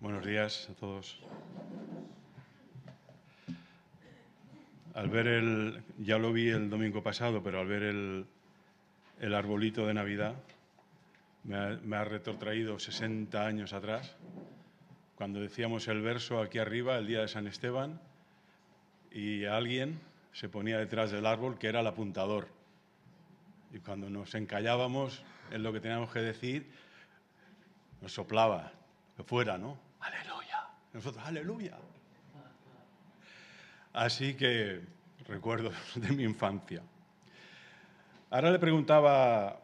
Buenos días a todos. Al ver ya lo vi el domingo pasado, pero al ver el arbolito de Navidad, me ha retrotraído 60 años atrás, cuando decíamos el verso aquí arriba, el día de San Esteban, y alguien se ponía detrás del árbol que era el apuntador. Y cuando nos encallábamos en lo que teníamos que decir, nos soplaba, que fuera, ¿no? ¡Aleluya! Nosotros, ¡aleluya! Así que recuerdos de mi infancia. Ahora le preguntaba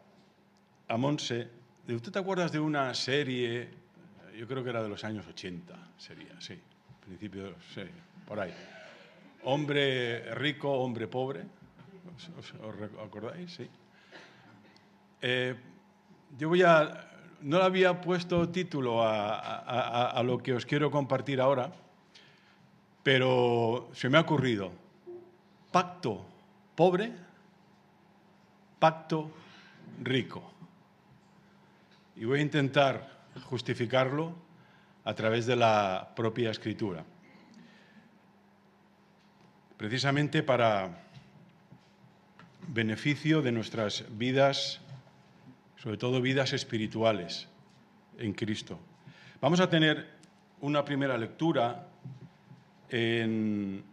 a Monse, ¿usted te acuerdas de una serie? Yo creo que era de los años 80, sería, sí, principio, sí, por ahí. Hombre rico, hombre pobre, ¿os acordáis? Sí. No le había puesto título a lo que os quiero compartir ahora, pero se me ha ocurrido. Pacto pobre, pacto rico. Y voy a intentar justificarlo a través de la propia Escritura. Precisamente para beneficio de nuestras vidas, sobre todo vidas espirituales en Cristo. Vamos a tener una primera lectura en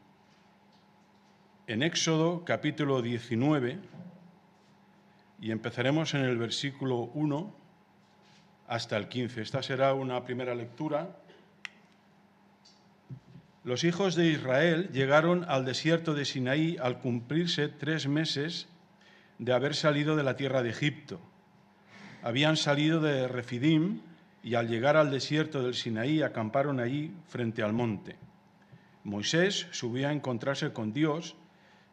Éxodo, capítulo 19, y empezaremos en el versículo 1 hasta el 15. Esta será una primera lectura. Los hijos de Israel llegaron al desierto de Sinaí al cumplirse 3 meses de haber salido de la tierra de Egipto. Habían salido de Refidim y al llegar al desierto del Sinaí acamparon allí frente al monte. Moisés subió a encontrarse con Dios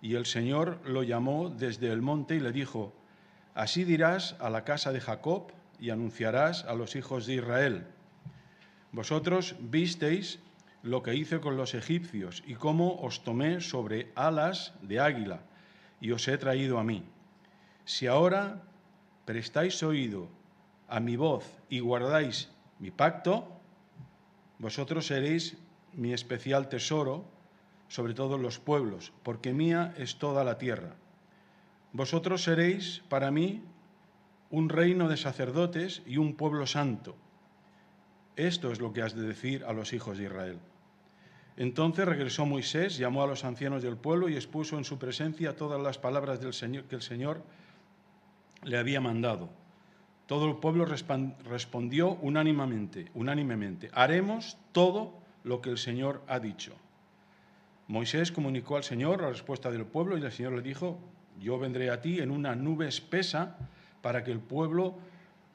y el Señor lo llamó desde el monte y le dijo: «Así dirás a la casa de Jacob y anunciarás a los hijos de Israel. Vosotros visteis lo que hice con los egipcios y cómo os tomé sobre alas de águila y os he traído a mí. Si ahora prestáis oído a mi voz y guardáis mi pacto, vosotros seréis mi especial tesoro sobre todos los pueblos, porque mía es toda la tierra. Vosotros seréis para mí un reino de sacerdotes y un pueblo santo. Esto es lo que has de decir a los hijos de Israel». Entonces regresó Moisés, llamó a los ancianos del pueblo y expuso en su presencia todas las palabras del Señor que el Señor le había mandado. Todo el pueblo respondió unánimemente: «Haremos todo lo que el Señor ha dicho». Moisés comunicó al Señor la respuesta del pueblo y el Señor le dijo: «Yo vendré a ti en una nube espesa para que el pueblo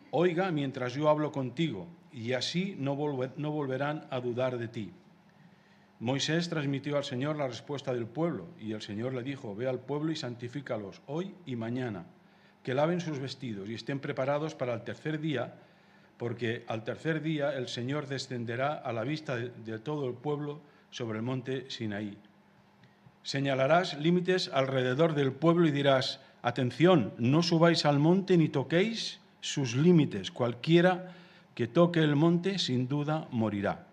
oiga mientras yo hablo contigo, y así no volverán a dudar de ti». Moisés transmitió al Señor la respuesta del pueblo y el Señor le dijo: «Ve al pueblo y santifícalos hoy y mañana, que laven sus vestidos y estén preparados para el tercer día, porque al tercer día el Señor descenderá a la vista de todo el pueblo sobre el monte Sinaí. Señalarás límites alrededor del pueblo y dirás: atención, no subáis al monte ni toquéis sus límites. Cualquiera que toque el monte sin duda morirá.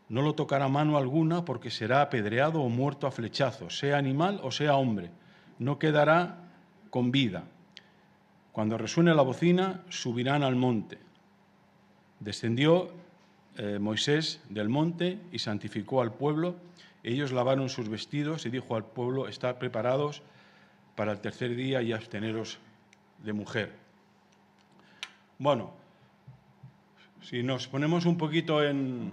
No lo tocará mano alguna porque será apedreado o muerto a flechazos, sea animal o sea hombre. No quedará con vida. Cuando resuene la bocina, subirán al monte». Descendió Moisés del monte y santificó al pueblo. Ellos lavaron sus vestidos y dijo al pueblo: «Estad preparados para el tercer día y absteneros de mujer». Bueno, si nos ponemos un poquito en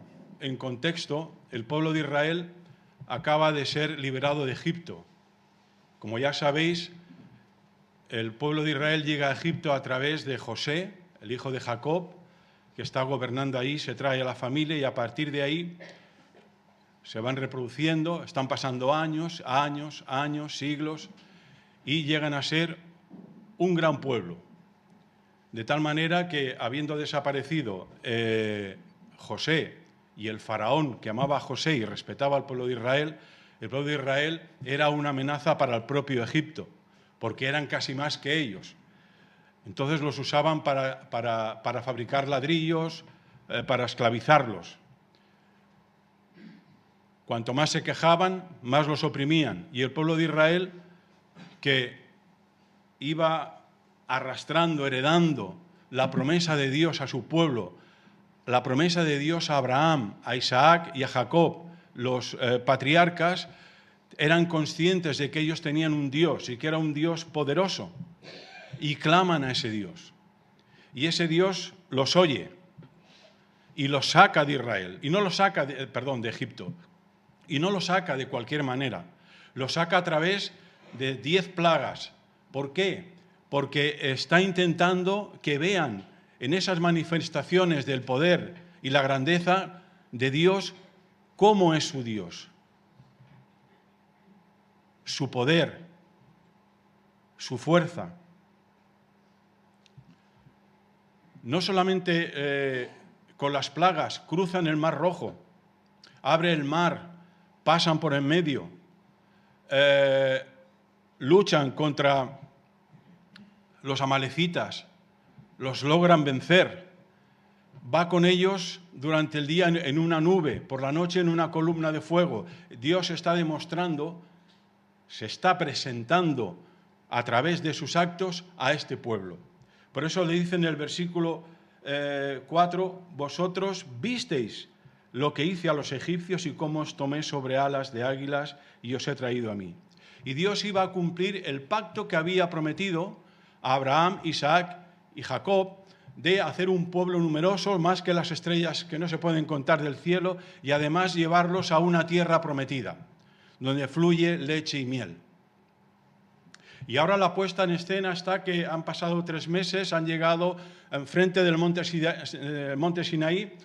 contexto, el pueblo de Israel acaba de ser liberado de Egipto. Como ya sabéis, el pueblo de Israel llega a Egipto a través de José, el hijo de Jacob, que está gobernando ahí, se trae a la familia y a partir de ahí se van reproduciendo, están pasando años, siglos, y llegan a ser un gran pueblo. De tal manera que, habiendo desaparecido José y el faraón que amaba a José y respetaba al pueblo de Israel, el pueblo de Israel era una amenaza para el propio Egipto, porque eran casi más que ellos. Entonces los usaban para fabricar ladrillos, para esclavizarlos. Cuanto más se quejaban, más los oprimían. Y el pueblo de Israel, que iba arrastrando, heredando la promesa de Dios a su pueblo, la promesa de Dios a Abraham, a Isaac y a Jacob, los patriarcas, eran conscientes de que ellos tenían un Dios y que era un Dios poderoso, y claman a ese Dios. Y ese Dios los oye y los saca de Israel, y no los saca de Egipto, y no los saca de cualquier manera, los saca a través de 10 plagas. ¿Por qué? Porque está intentando que vean en esas manifestaciones del poder y la grandeza de Dios cómo es su Dios, su poder, su fuerza. No solamente con las plagas cruzan el Mar Rojo, abre el mar, pasan por en medio, luchan contra los amalecitas, los logran vencer, va con ellos durante el día en una nube, por la noche en una columna de fuego. Dios está demostrando, se está presentando a través de sus actos a este pueblo. Por eso le dice en el versículo 4, vosotros visteis lo que hice a los egipcios y cómo os tomé sobre alas de águilas y os he traído a mí. Y Dios iba a cumplir el pacto que había prometido a Abraham, Isaac y Jacob, de hacer un pueblo numeroso, más que las estrellas que no se pueden contar del cielo, y además llevarlos a una tierra prometida, donde fluye leche y miel. Y ahora la puesta en escena está que han pasado 3 meses, han llegado enfrente del monte Sinaí,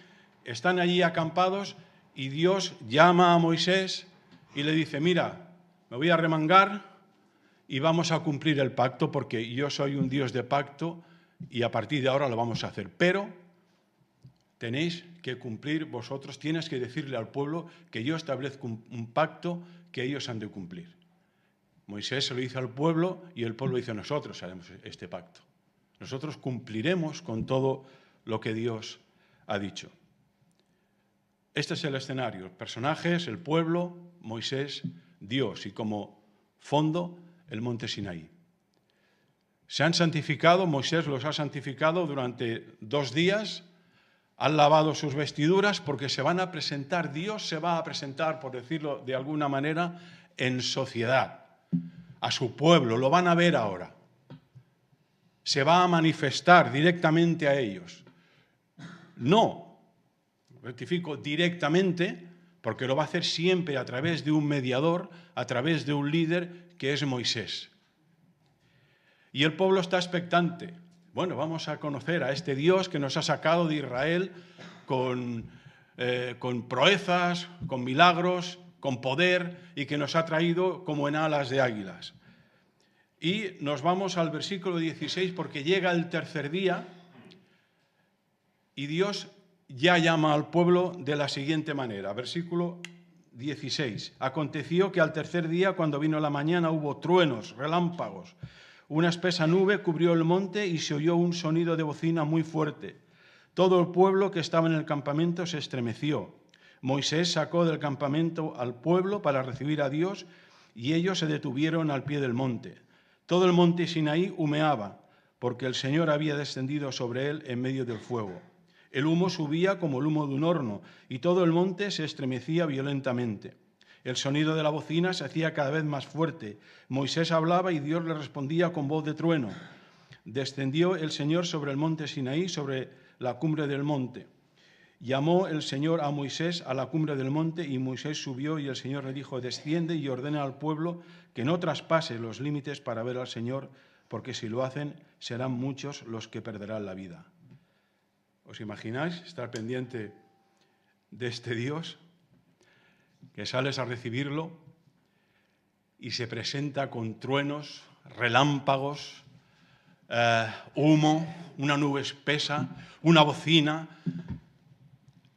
están allí acampados y Dios llama a Moisés y le dice, mira, me voy a remangar y vamos a cumplir el pacto porque yo soy un Dios de pacto y a partir de ahora lo vamos a hacer. Pero tenéis que cumplir vosotros, tienes que decirle al pueblo que yo establezco un pacto que ellos han de cumplir. Moisés se lo hizo al pueblo y el pueblo dice, nosotros haremos este pacto. Nosotros cumpliremos con todo lo que Dios ha dicho. Este es el escenario, personajes, el pueblo, Moisés, Dios y como fondo el monte Sinaí. Se han santificado, Moisés los ha santificado durante 2 días, han lavado sus vestiduras porque se van a presentar, Dios se va a presentar, por decirlo de alguna manera, en sociedad, a su pueblo, lo van a ver ahora. Se va a manifestar directamente a ellos. No, rectifico, directamente, porque lo va a hacer siempre a través de un mediador, a través de un líder que es Moisés. Y el pueblo está expectante. Bueno, vamos a conocer a este Dios que nos ha sacado de Israel con proezas, con milagros, con poder y que nos ha traído como en alas de águilas. Y nos vamos al versículo 16 porque llega el tercer día y Dios ya llama al pueblo de la siguiente manera. Versículo 16. Aconteció que al tercer día, cuando vino la mañana, hubo truenos, relámpagos. Una espesa nube cubrió el monte y se oyó un sonido de bocina muy fuerte. Todo el pueblo que estaba en el campamento se estremeció. Moisés sacó del campamento al pueblo para recibir a Dios y ellos se detuvieron al pie del monte. Todo el monte Sinaí humeaba, porque el Señor había descendido sobre él en medio del fuego. El humo subía como el humo de un horno, y todo el monte se estremecía violentamente. El sonido de la bocina se hacía cada vez más fuerte. Moisés hablaba y Dios le respondía con voz de trueno. Descendió el Señor sobre el monte Sinaí, sobre la cumbre del monte. Llamó el Señor a Moisés a la cumbre del monte y Moisés subió y el Señor le dijo, desciende y ordena al pueblo que no traspase los límites para ver al Señor, porque si lo hacen serán muchos los que perderán la vida. ¿Os imagináis estar pendiente de este Dios que sales a recibirlo y se presenta con truenos, relámpagos, humo, una nube espesa, una bocina?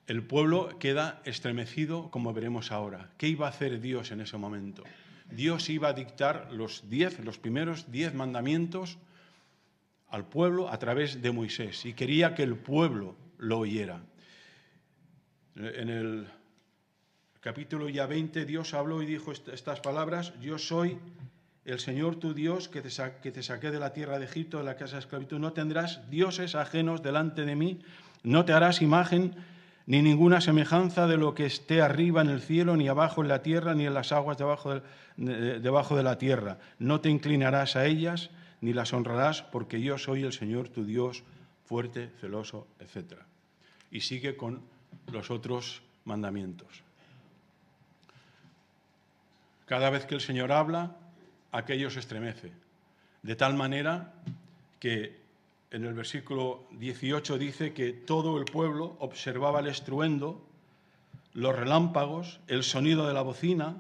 El pueblo queda estremecido, como veremos ahora. ¿Qué iba a hacer Dios en ese momento? Dios iba a dictar los primeros 10 mandamientos al pueblo a través de Moisés y quería que el pueblo lo oyera. En el capítulo ya 20, Dios habló y dijo estas palabras: yo soy el Señor tu Dios que te saqué de la tierra de Egipto, de la casa de esclavitud. No tendrás dioses ajenos delante de mí, no te harás imagen ni ninguna semejanza de lo que esté arriba en el cielo, ni abajo en la tierra, ni en las aguas debajo de la tierra. No te inclinarás a ellas, ni las honrarás, porque yo soy el Señor tu Dios, fuerte, celoso, etc. Y sigue con los otros mandamientos. Cada vez que el Señor habla, aquello se estremece, de tal manera que en el versículo 18 dice que todo el pueblo observaba el estruendo, los relámpagos, el sonido de la bocina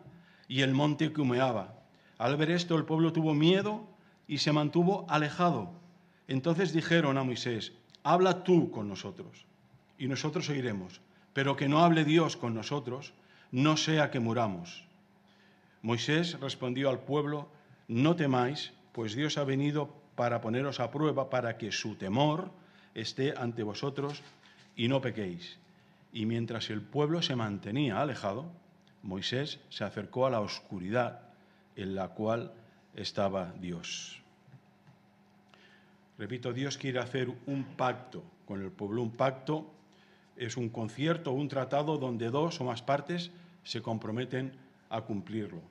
y el monte que humeaba. Al ver esto, el pueblo tuvo miedo y se mantuvo alejado. Entonces dijeron a Moisés: habla tú con nosotros y nosotros oiremos, pero que no hable Dios con nosotros, no sea que muramos. Moisés respondió al pueblo: no temáis, pues Dios ha venido para poneros a prueba, para que su temor esté ante vosotros y no pequéis. Y mientras el pueblo se mantenía alejado, Moisés se acercó a la oscuridad en la cual estaba Dios. Repito, Dios quiere hacer un pacto con el pueblo. Un pacto es un concierto o un tratado donde dos o más partes se comprometen a cumplirlo.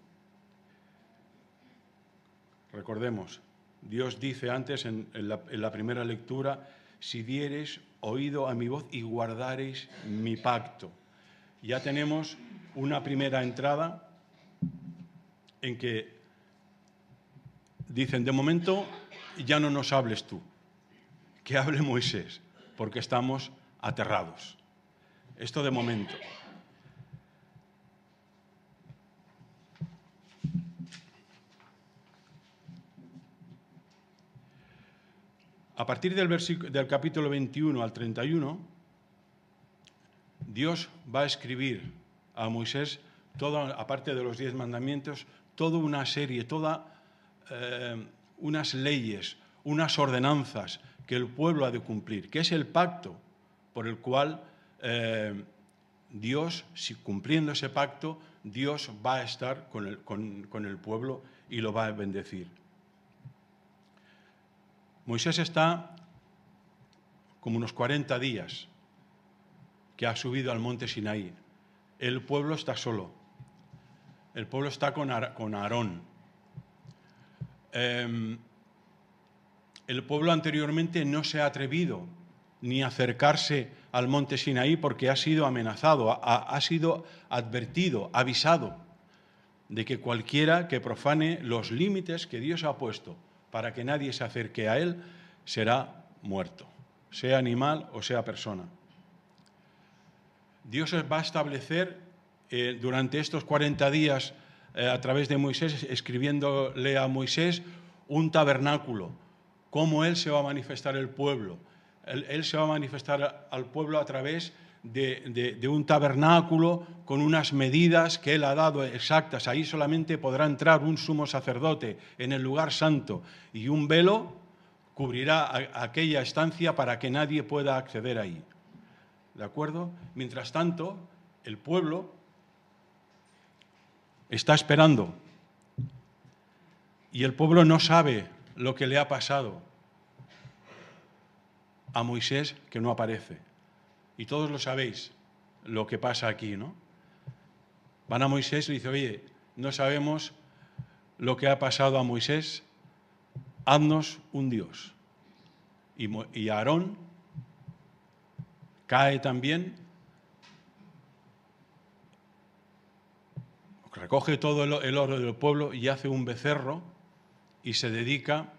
Recordemos, Dios dice antes en la primera lectura: si diereis oído a mi voz y guardareis mi pacto. Ya tenemos una primera entrada en que dicen: de momento ya no nos hables tú, que hable Moisés, porque estamos aterrados. Esto de momento. A partir del capítulo 21 al 31, Dios va a escribir a Moisés, aparte de los 10 mandamientos, toda una serie, unas leyes, unas ordenanzas que el pueblo ha de cumplir, que es el pacto por el cual Dios, si cumpliendo ese pacto, Dios va a estar con el pueblo y lo va a bendecir. Moisés está como unos 40 días que ha subido al monte Sinaí. El pueblo está solo. El pueblo está con Aarón. El pueblo anteriormente no se ha atrevido ni a acercarse al monte Sinaí porque ha sido amenazado, ha sido advertido, avisado de que cualquiera que profane los límites que Dios ha puesto para que nadie se acerque a él será muerto, sea animal o sea persona. Dios va a establecer durante estos 40 días a través de Moisés, escribiéndole a Moisés un tabernáculo, cómo él se va a manifestar al pueblo. Él se va a manifestar al pueblo a través de un tabernáculo con unas medidas que él ha dado exactas. Ahí solamente podrá entrar un sumo sacerdote en el lugar santo y un velo cubrirá aquella estancia para que nadie pueda acceder ahí. ¿De acuerdo? Mientras tanto, el pueblo está esperando y el pueblo no sabe lo que le ha pasado a Moisés, que no aparece. Y todos lo sabéis, lo que pasa aquí, ¿no? Van a Moisés y le dicen: oye, no sabemos lo que ha pasado a Moisés, haznos un Dios. Y Aarón cae también, recoge todo el oro del pueblo y hace un becerro y se dedican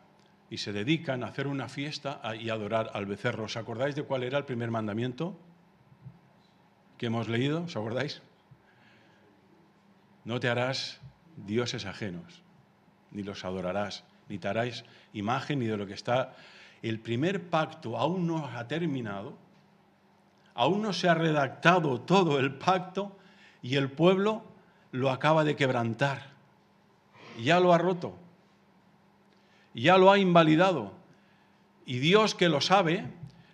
a hacer una fiesta y adorar al becerro. ¿Os acordáis de cuál era el primer mandamiento que hemos leído? ¿Os acordáis? No te harás dioses ajenos, ni los adorarás, ni te harás imagen ni de lo que está. El primer pacto aún no ha terminado, aún no se ha redactado todo el pacto y el pueblo lo acaba de quebrantar. Ya lo ha roto, ya lo ha invalidado. Y Dios, que lo sabe,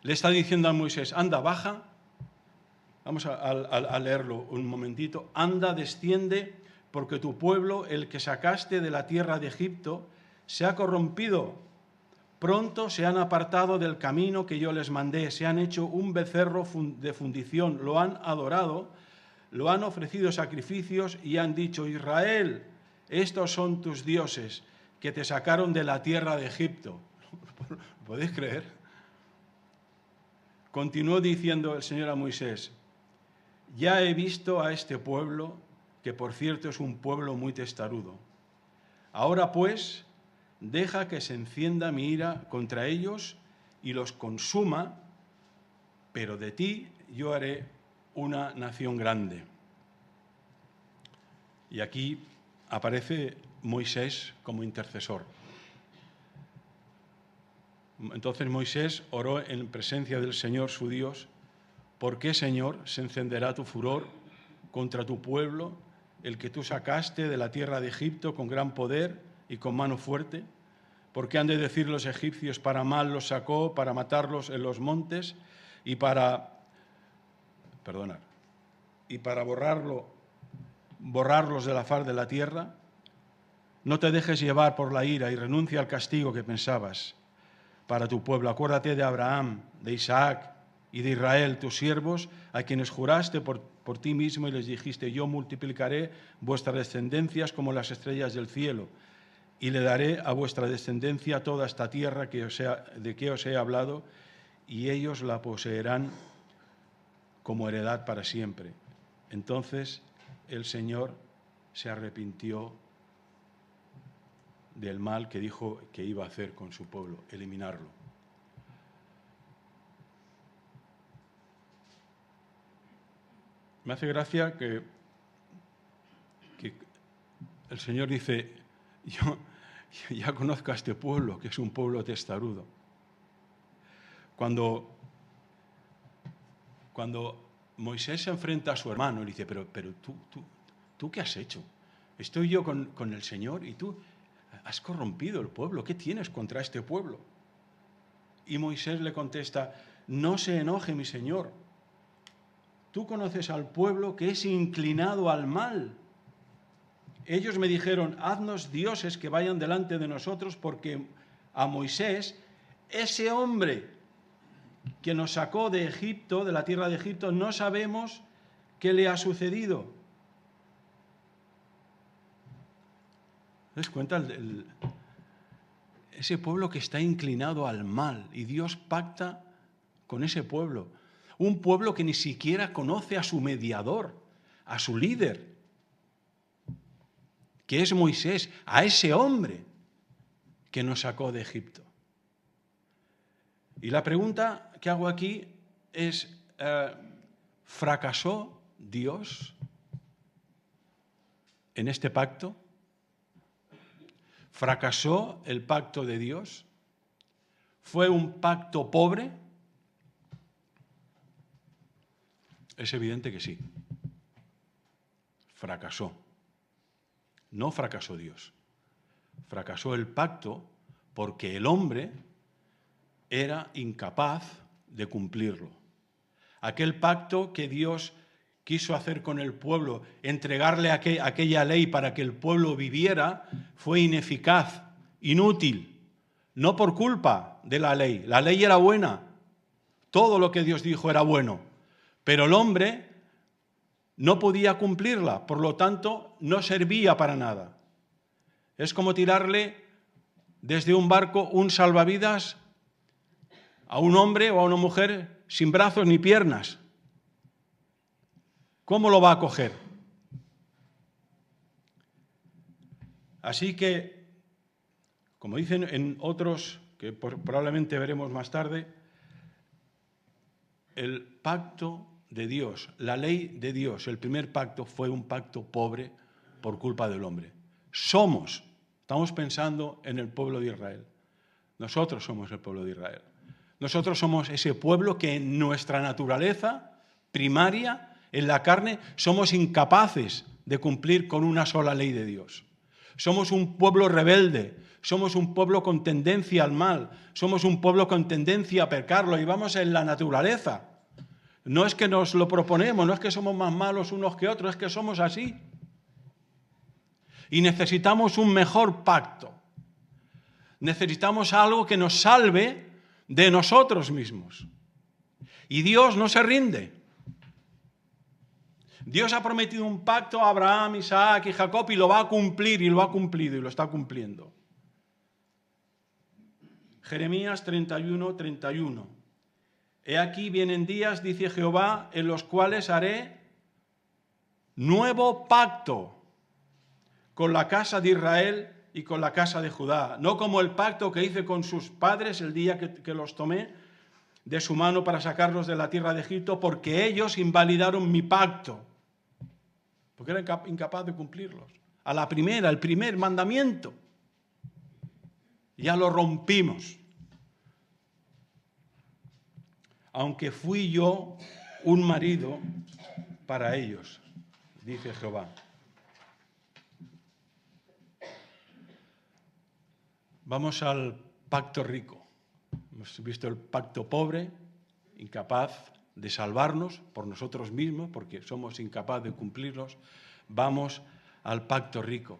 le está diciendo a Moisés: anda, baja Vamos a leerlo un momentito. Anda, desciende, porque tu pueblo, el que sacaste de la tierra de Egipto, se ha corrompido. Pronto se han apartado del camino que yo les mandé, se han hecho un becerro de fundición, lo han adorado, lo han ofrecido sacrificios y han dicho: Israel, estos son tus dioses que te sacaron de la tierra de Egipto. ¿Lo podéis creer? Continuó diciendo el Señor a Moisés: ya he visto a este pueblo, que por cierto es un pueblo muy testarudo. Ahora pues, deja que se encienda mi ira contra ellos y los consuma, pero de ti yo haré una nación grande. Y aquí aparece Moisés como intercesor. Entonces Moisés oró en presencia del Señor su Dios: ¿por qué, Señor, se encenderá tu furor contra tu pueblo, el que tú sacaste de la tierra de Egipto con gran poder y con mano fuerte? ¿Por qué han de decir los egipcios: para mal los sacó, para matarlos en los montes y para borrarlos de la faz de la tierra? No te dejes llevar por la ira y renuncia al castigo que pensabas para tu pueblo. Acuérdate de Abraham, de Isaac y de Israel, tus siervos, a quienes juraste por ti mismo y les dijiste: yo multiplicaré vuestras descendencias como las estrellas del cielo, y le daré a vuestra descendencia toda esta tierra de que os he hablado, y ellos la poseerán como heredad para siempre. Entonces el Señor se arrepintió del mal que dijo que iba a hacer con su pueblo, eliminarlo. Me hace gracia que el Señor dice: yo ya conozco a este pueblo, que es un pueblo testarudo. Cuando Moisés se enfrenta a su hermano, le dice: pero ¿tú qué has hecho? Estoy yo con el Señor y tú has corrompido el pueblo. ¿Qué tienes contra este pueblo? Y Moisés le contesta: no se enoje mi Señor. Tú conoces al pueblo que es inclinado al mal. Ellos me dijeron: haznos dioses que vayan delante de nosotros, porque a Moisés, ese hombre que nos sacó de Egipto, de la tierra de Egipto, no sabemos qué le ha sucedido. ¿Te das cuenta? Ese pueblo que está inclinado al mal, y Dios pacta con ese pueblo. Un pueblo que ni siquiera conoce a su mediador, a su líder, que es Moisés, a ese hombre que nos sacó de Egipto. Y la pregunta que hago aquí es: ¿fracasó Dios en este pacto? ¿Fracasó el pacto de Dios? ¿Fue un pacto pobre? Es evidente que sí. Fracasó. No fracasó Dios. Fracasó el pacto porque el hombre era incapaz de cumplirlo. Aquel pacto que Dios quiso hacer con el pueblo, entregarle aquella ley para que el pueblo viviera, fue ineficaz, inútil, no por culpa de la ley. La ley era buena, todo lo que Dios dijo era bueno, pero el hombre no podía cumplirla, por lo tanto no servía para nada. Es como tirarle desde un barco un salvavidas a un hombre o a una mujer sin brazos ni piernas. ¿Cómo lo va a coger? Así que, como dicen en otros, que probablemente veremos más tarde, el pacto de Dios, la ley de Dios, el primer pacto fue un pacto pobre por culpa del hombre. Estamos pensando en el pueblo de Israel. Nosotros somos el pueblo de Israel. Nosotros somos ese pueblo que en nuestra naturaleza primaria, en la carne, somos incapaces de cumplir con una sola ley de Dios. Somos un pueblo rebelde, somos un pueblo con tendencia al mal, somos un pueblo con tendencia a pecar, lo llevamos en la naturaleza. No es que nos lo proponemos, no es que somos más malos unos que otros, es que somos así. Y necesitamos un mejor pacto. Necesitamos algo que nos salve de nosotros mismos. Y Dios no se rinde. Dios ha prometido un pacto a Abraham, Isaac y Jacob y lo va a cumplir y lo ha cumplido y lo está cumpliendo. Jeremías 31, 31. He aquí vienen días, dice Jehová, en los cuales haré nuevo pacto con la casa de Israel y con la casa de Judá. No como el pacto que hice con sus padres el día que los tomé de su mano para sacarlos de la tierra de Egipto, porque ellos invalidaron mi pacto, porque eran incapaces de cumplirlos. A la primera, el primer mandamiento, ya lo rompimos. Aunque fui yo un marido para ellos, dice Jehová. Vamos al pacto rico. Hemos visto el pacto pobre, incapaz de salvarnos por nosotros mismos, porque somos incapaces de cumplirlos. Vamos al pacto rico.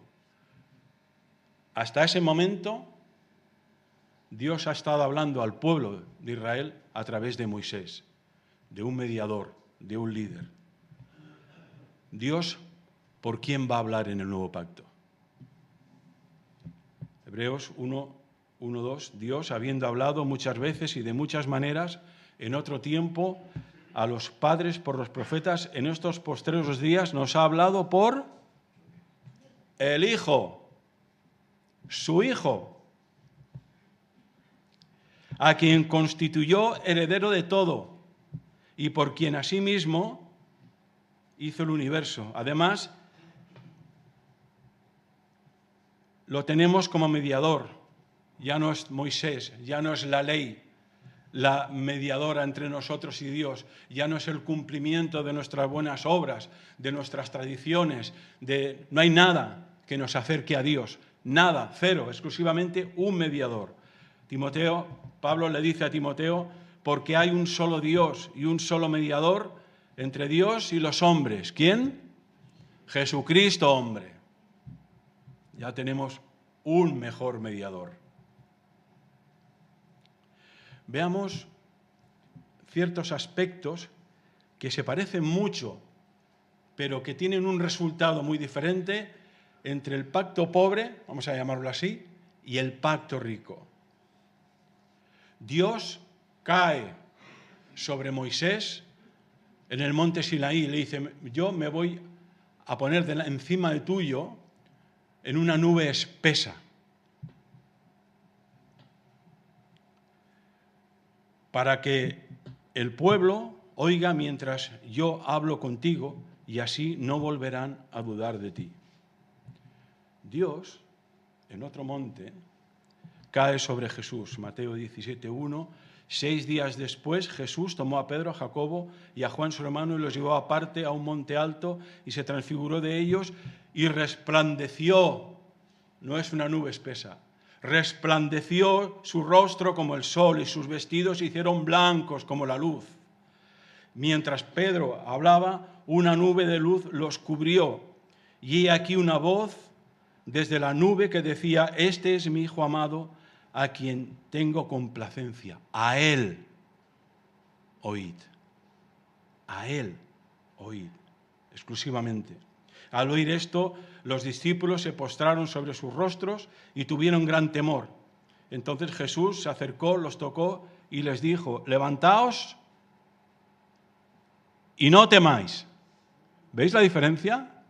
Hasta ese momento, Dios ha estado hablando al pueblo de Israel a través de Moisés, de un mediador, de un líder. Dios, ¿por quién va a hablar en el nuevo pacto? Hebreos 1:2, Dios, habiendo hablado muchas veces y de muchas maneras, en otro tiempo, a los padres por los profetas, en estos postreros días nos ha hablado por el Hijo, su Hijo, a quien constituyó heredero de todo y por quien asimismo hizo el universo. Además, lo tenemos como mediador. Ya no es Moisés, ya no es la ley la mediadora entre nosotros y Dios, ya no es el cumplimiento de nuestras buenas obras, de nuestras tradiciones, no hay nada que nos acerque a Dios, nada, cero, exclusivamente un mediador. Pablo le dice a Timoteo, porque hay un solo Dios y un solo mediador entre Dios y los hombres. ¿Quién? Jesucristo, hombre. Ya tenemos un mejor mediador. Veamos ciertos aspectos que se parecen mucho, pero que tienen un resultado muy diferente entre el pacto pobre, vamos a llamarlo así, y el pacto rico. Dios cae sobre Moisés en el monte Sinaí y le dice, yo me voy a poner encima de tuyo en una nube espesa, para que el pueblo oiga mientras yo hablo contigo y así no volverán a dudar de ti. Dios, en otro monte, cae sobre Jesús. Mateo 17:1. 6 días después, Jesús tomó a Pedro, a Jacobo y a Juan su hermano y los llevó aparte a un monte alto y se transfiguró de ellos y resplandeció. No es una nube espesa. Resplandeció su rostro como el sol y sus vestidos se hicieron blancos como la luz. Mientras Pedro hablaba, una nube de luz los cubrió. Y he aquí una voz desde la nube que decía, este es mi Hijo amado, a quien tengo complacencia. A Él oíd. A Él oíd, exclusivamente. Al oír esto, los discípulos se postraron sobre sus rostros y tuvieron gran temor. Entonces Jesús se acercó, los tocó y les dijo, levantaos y no temáis. ¿Veis la diferencia?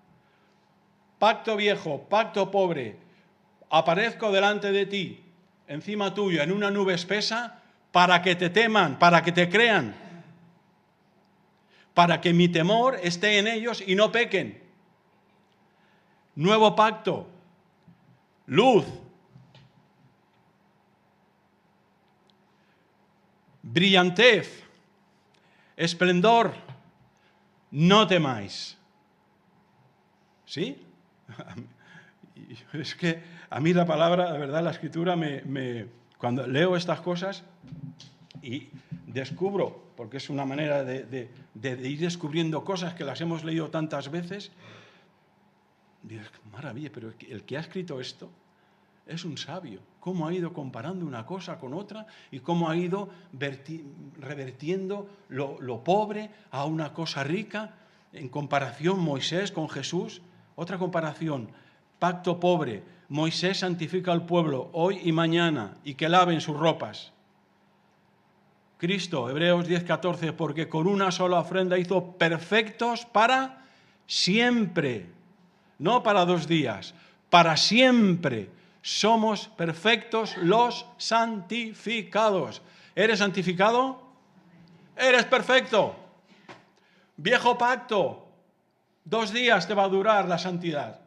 Pacto viejo, pacto pobre, aparezco delante de ti, encima tuyo, en una nube espesa, para que te teman, para que te crean, para que mi temor esté en ellos y no pequen. Nuevo pacto, luz, brillantez, esplendor, no temáis. ¿Sí? Es que a mí la palabra, la verdad, la escritura, cuando leo estas cosas y descubro, porque es una manera de ir descubriendo cosas que las hemos leído tantas veces, digo, maravilla, pero el que ha escrito esto es un sabio. Cómo ha ido comparando una cosa con otra y cómo ha ido revertiendo lo pobre a una cosa rica. En comparación, Moisés con Jesús, otra comparación, pacto pobre. Moisés santifica al pueblo hoy y mañana y que laven sus ropas. Cristo, Hebreos 10:14, porque con una sola ofrenda hizo perfectos para siempre, no para 2 días, para siempre. Somos perfectos los santificados. ¿Eres santificado? Eres perfecto. Viejo pacto, 2 días te va a durar la santidad.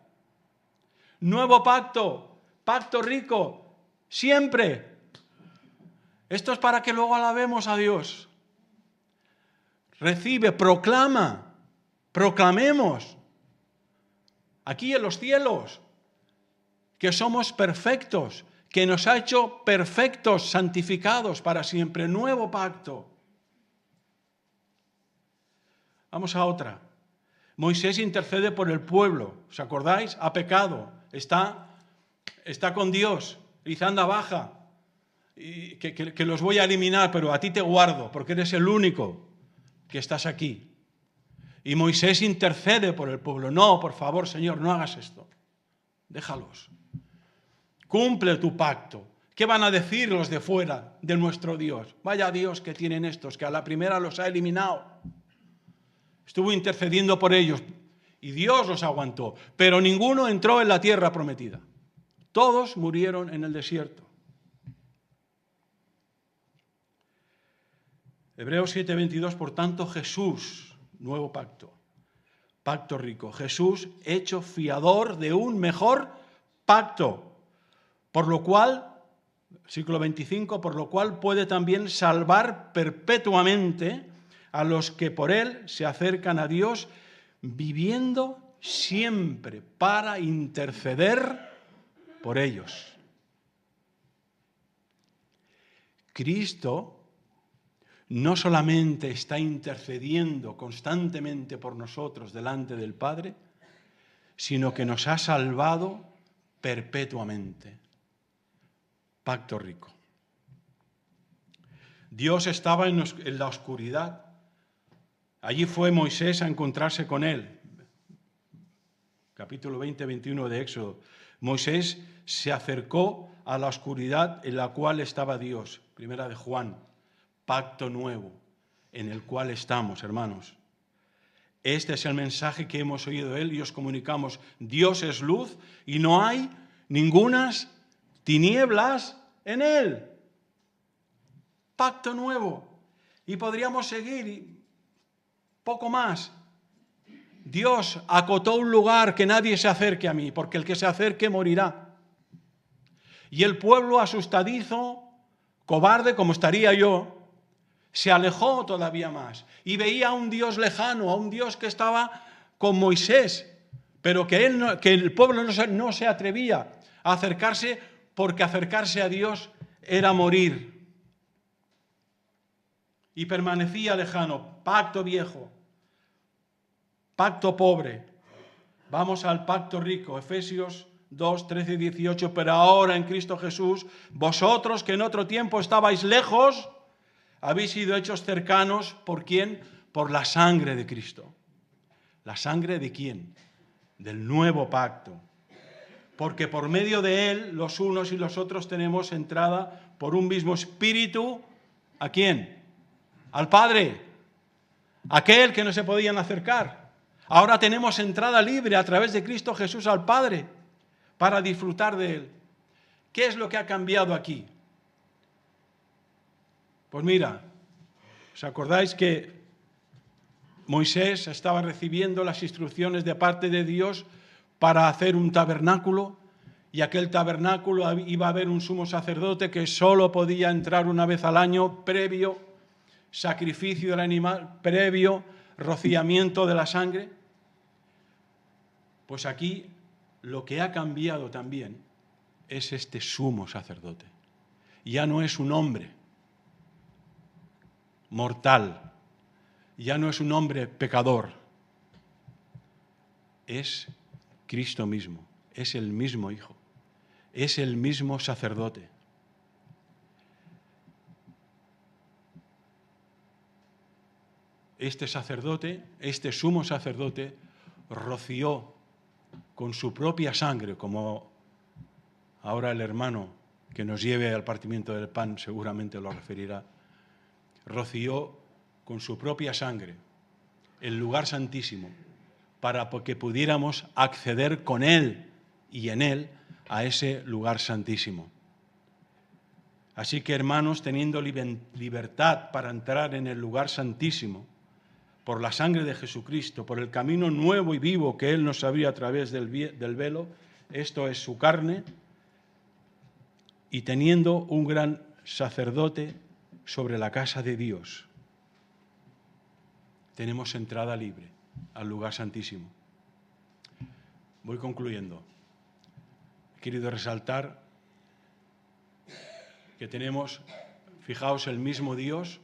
Nuevo pacto, pacto rico, siempre. Esto es para que luego alabemos a Dios. Recibe, proclama, proclamemos aquí en los cielos que somos perfectos, que nos ha hecho perfectos, santificados para siempre. Nuevo pacto. Vamos a otra. Moisés intercede por el pueblo. ¿Os acordáis? Ha pecado. Está con Dios. Dice, anda, baja. Y que los voy a eliminar, pero a ti te guardo, porque eres el único que estás aquí. Y Moisés intercede por el pueblo. No, por favor, Señor, no hagas esto. Déjalos. Cumple tu pacto. ¿Qué van a decir los de fuera de nuestro Dios? Vaya Dios que tienen estos, que a la primera los ha eliminado. Estuvo intercediendo por ellos y Dios los aguantó, pero ninguno entró en la tierra prometida. Todos murieron en el desierto. Hebreos 7:22, por tanto Jesús, nuevo pacto, pacto rico, Jesús hecho fiador de un mejor pacto, por lo cual, siglo 25, por lo cual puede también salvar perpetuamente a los que por él se acercan a Dios, viviendo siempre para interceder por ellos. Cristo no solamente está intercediendo constantemente por nosotros delante del Padre, sino que nos ha salvado perpetuamente. Pacto rico. Dios estaba en la oscuridad. Allí fue Moisés a encontrarse con él. Capítulo 20-21 de Éxodo. Moisés se acercó a la oscuridad en la cual estaba Dios. Primera de Juan. Pacto nuevo en el cual estamos, hermanos. Este es el mensaje que hemos oído de él y os comunicamos. Dios es luz y no hay ningunas tinieblas en él. Pacto nuevo. Y podríamos seguir poco más. Dios acotó un lugar que nadie se acerque a mí, porque el que se acerque morirá. Y el pueblo asustadizo, cobarde como estaría yo, se alejó todavía más y veía a un Dios lejano, a un Dios que estaba con Moisés, pero que el pueblo no se atrevía a acercarse, porque acercarse a Dios era morir. Y permanecía lejano, pacto viejo, pacto pobre. Vamos al pacto rico, Efesios 2, 13 y 18, pero ahora en Cristo Jesús, vosotros que en otro tiempo estabais lejos, habéis sido hechos cercanos, ¿por quién? Por la sangre de Cristo. ¿La sangre de quién? Del nuevo pacto. Porque por medio de él, los unos y los otros tenemos entrada por un mismo espíritu. ¿A quién? Al Padre. Aquel que no se podían acercar. Ahora tenemos entrada libre a través de Cristo Jesús al Padre para disfrutar de él. ¿Qué es lo que ha cambiado aquí? Pues mira, ¿os acordáis que Moisés estaba recibiendo las instrucciones de parte de Dios para hacer un tabernáculo? Y aquel tabernáculo iba a haber un sumo sacerdote que solo podía entrar una vez al año, previo sacrificio del animal, previo rociamiento de la sangre. Pues aquí lo que ha cambiado también es este sumo sacerdote. Ya no es un hombre. mortal. Ya no es un hombre pecador. Es Cristo mismo. Es el mismo Hijo. Es el mismo sacerdote. Este sacerdote, este sumo sacerdote, roció con su propia sangre, como ahora el hermano que nos lleve al partimiento del pan seguramente lo referirá, roció con su propia sangre el lugar santísimo para que pudiéramos acceder con Él y en Él a ese lugar santísimo. Así que, hermanos, teniendo libertad para entrar en el lugar santísimo, por la sangre de Jesucristo, por el camino nuevo y vivo que Él nos abrió a través del velo, esto es su carne, y teniendo un gran sacerdote sobre la casa de Dios, tenemos entrada libre al lugar santísimo. Voy concluyendo. He querido resaltar que tenemos, fijaos, el mismo Dios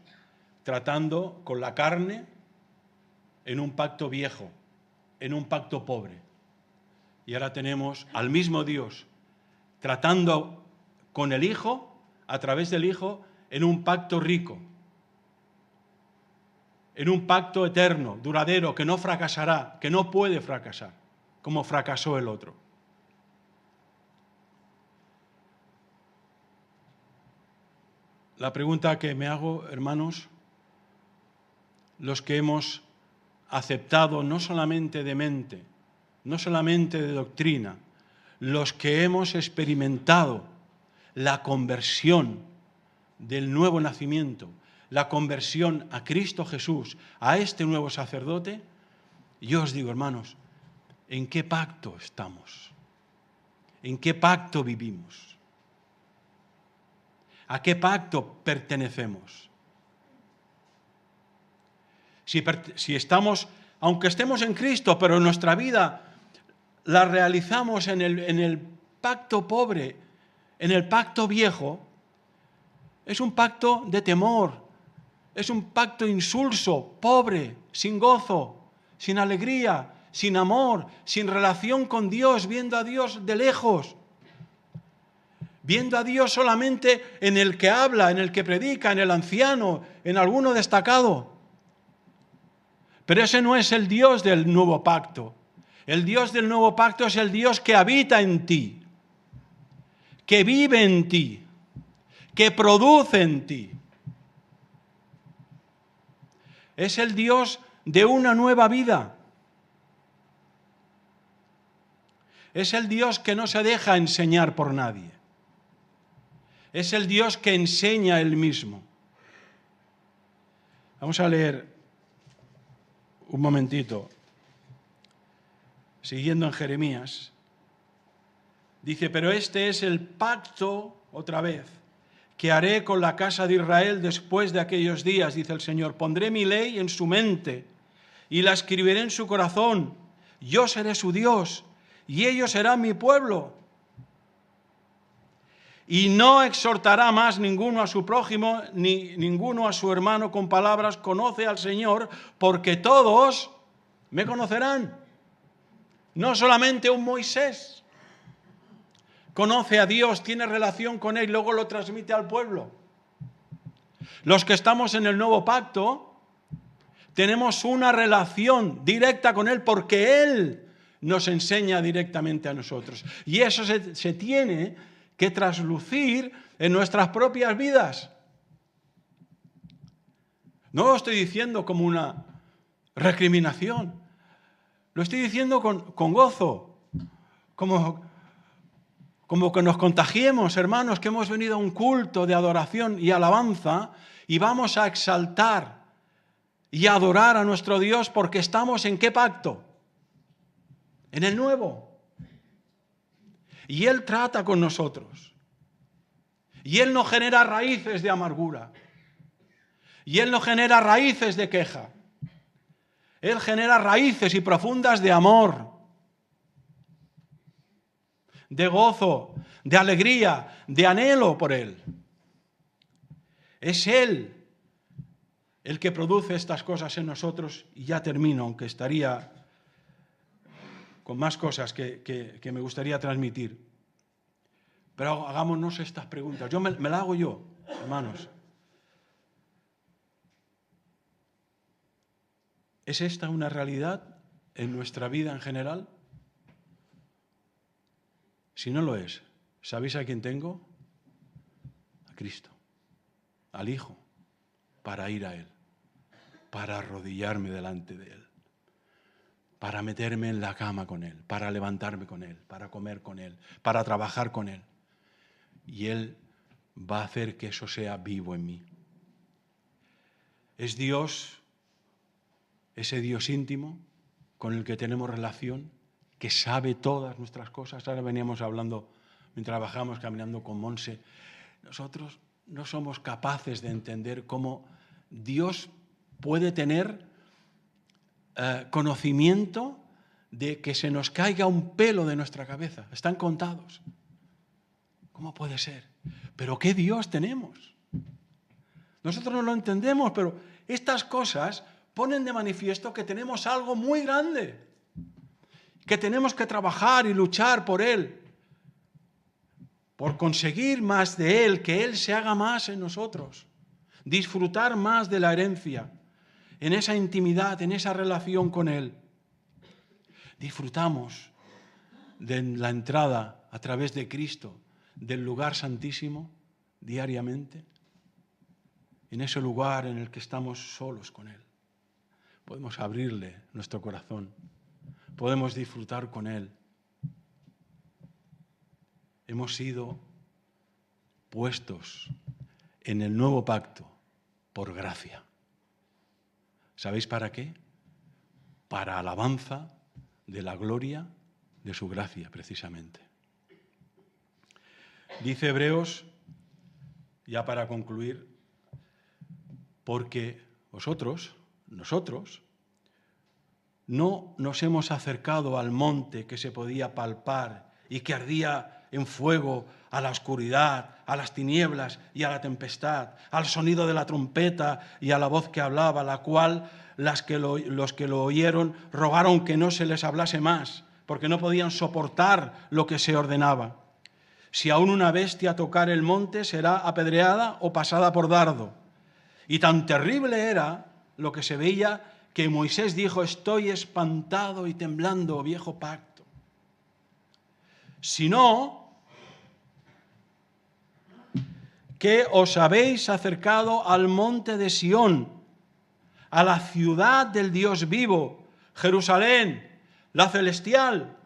tratando con la carne en un pacto viejo, en un pacto pobre. Y ahora tenemos al mismo Dios tratando con el Hijo, a través del Hijo, en un pacto rico, en un pacto eterno, duradero, que no fracasará, que no puede fracasar, como fracasó el otro. La pregunta que me hago, hermanos, los que hemos aceptado no solamente de mente, no solamente de doctrina, los que hemos experimentado la conversión del nuevo nacimiento, la conversión a Cristo Jesús, a este nuevo sacerdote, yo os digo, hermanos, ¿en qué pacto estamos? ¿En qué pacto vivimos? ¿A qué pacto pertenecemos? Si estamos, aunque estemos en Cristo, pero nuestra vida la realizamos en el pacto pobre, en el pacto viejo, es un pacto de temor, es un pacto insulso, pobre, sin gozo, sin alegría, sin amor, sin relación con Dios, viendo a Dios de lejos, viendo a Dios solamente en el que habla, en el que predica, en el anciano, en alguno destacado. Pero ese no es el Dios del nuevo pacto. El Dios del nuevo pacto es el Dios que habita en ti, que vive en ti, que produce en ti. Es el Dios de una nueva vida. Es el Dios que no se deja enseñar por nadie. Es el Dios que enseña Él mismo. Vamos a leer un momentito, siguiendo en Jeremías. Dice, pero este es el pacto, otra vez, que haré con la casa de Israel después de aquellos días, dice el Señor. Pondré mi ley en su mente y la escribiré en su corazón. Yo seré su Dios y ellos serán mi pueblo. Y no exhortará más ninguno a su prójimo, ni ninguno a su hermano con palabras, conoce al Señor, porque todos me conocerán. No solamente un Moisés conoce a Dios, tiene relación con Él y luego lo transmite al pueblo. Los que estamos en el nuevo pacto tenemos una relación directa con Él porque Él nos enseña directamente a nosotros. Y eso se tiene que traslucir en nuestras propias vidas. No lo estoy diciendo como una recriminación, lo estoy diciendo con gozo, como que nos contagiemos, hermanos, que hemos venido a un culto de adoración y alabanza y vamos a exaltar y a adorar a nuestro Dios porque estamos ¿en qué pacto? En el nuevo. Y Él trata con nosotros. Y Él no genera raíces de amargura. Y Él no genera raíces de queja. Él genera raíces y profundas de amor, de gozo, de alegría, de anhelo por Él. Es Él el que produce estas cosas en nosotros, y ya termino, aunque estaría con más cosas que me gustaría transmitir. Pero hagámonos estas preguntas. Yo me la hago yo, hermanos. ¿Es esta una realidad en nuestra vida en general? Si no lo es, ¿sabéis a quién tengo? A Cristo, al Hijo, para ir a Él, para arrodillarme delante de Él, para meterme en la cama con Él, para levantarme con Él, para comer con Él, para trabajar con Él. Y Él va a hacer que eso sea vivo en mí. Es Dios, ese Dios íntimo con el que tenemos relación, que sabe todas nuestras cosas. Ahora veníamos hablando, mientras trabajamos, caminando con Monse. Nosotros no somos capaces de entender cómo Dios puede tener conocimiento de que se nos caiga un pelo de nuestra cabeza. Están contados. ¿Cómo puede ser? Pero ¿qué Dios tenemos? Nosotros no lo entendemos, pero estas cosas ponen de manifiesto que tenemos algo muy grande, que tenemos que trabajar y luchar por Él, por conseguir más de Él, que Él se haga más en nosotros, disfrutar más de la herencia, en esa intimidad, en esa relación con Él. Disfrutamos de la entrada a través de Cristo del lugar santísimo diariamente, en ese lugar en el que estamos solos con Él. Podemos abrirle nuestro corazón, podemos disfrutar con Él. Hemos sido puestos en el nuevo pacto por gracia. ¿Sabéis para qué? Para alabanza de la gloria de su gracia, precisamente. Dice Hebreos, ya para concluir, porque nosotros, no nos hemos acercado al monte que se podía palpar y que ardía en fuego, a la oscuridad, a las tinieblas y a la tempestad, al sonido de la trompeta y a la voz que hablaba, la cual los que lo oyeron rogaron que no se les hablase más, porque no podían soportar lo que se ordenaba. Si aún una bestia tocar el monte, será apedreada o pasada por dardo. Y tan terrible era lo que se veía que Moisés dijo: estoy espantado y temblando, viejo pacto. Si no, que os habéis acercado al monte de Sión, a la ciudad del Dios vivo, Jerusalén, la celestial,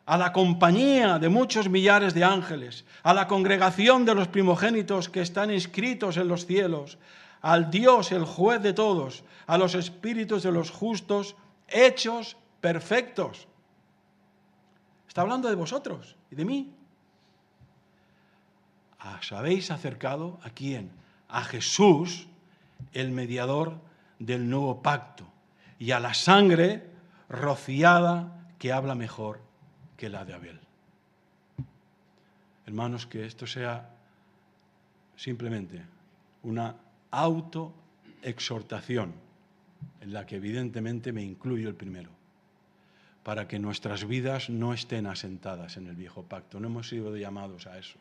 a la compañía de muchos millares de ángeles, a la congregación de los primogénitos que están inscritos en los cielos, al Dios, el juez de todos, a los espíritus de los justos, hechos perfectos. Está hablando de vosotros y de mí. ¿Os habéis acercado a quién? A Jesús, el mediador del nuevo pacto, y a la sangre rociada que habla mejor que la de Abel. Hermanos, que esto sea simplemente una autoexhortación, en la que evidentemente me incluyo el primero, para que nuestras vidas no estén asentadas en el viejo pacto. No hemos sido llamados a eso,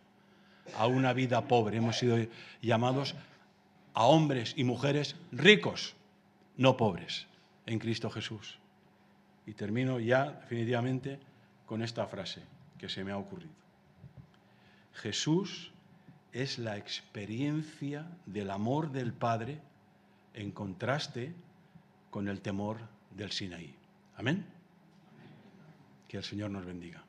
a una vida pobre. Hemos sido llamados a hombres y mujeres ricos, no pobres, en Cristo Jesús. Y termino ya definitivamente con esta frase que se me ha ocurrido. Jesús es la experiencia del amor del Padre en contraste con el temor del Sinaí. Amén. Que el Señor nos bendiga.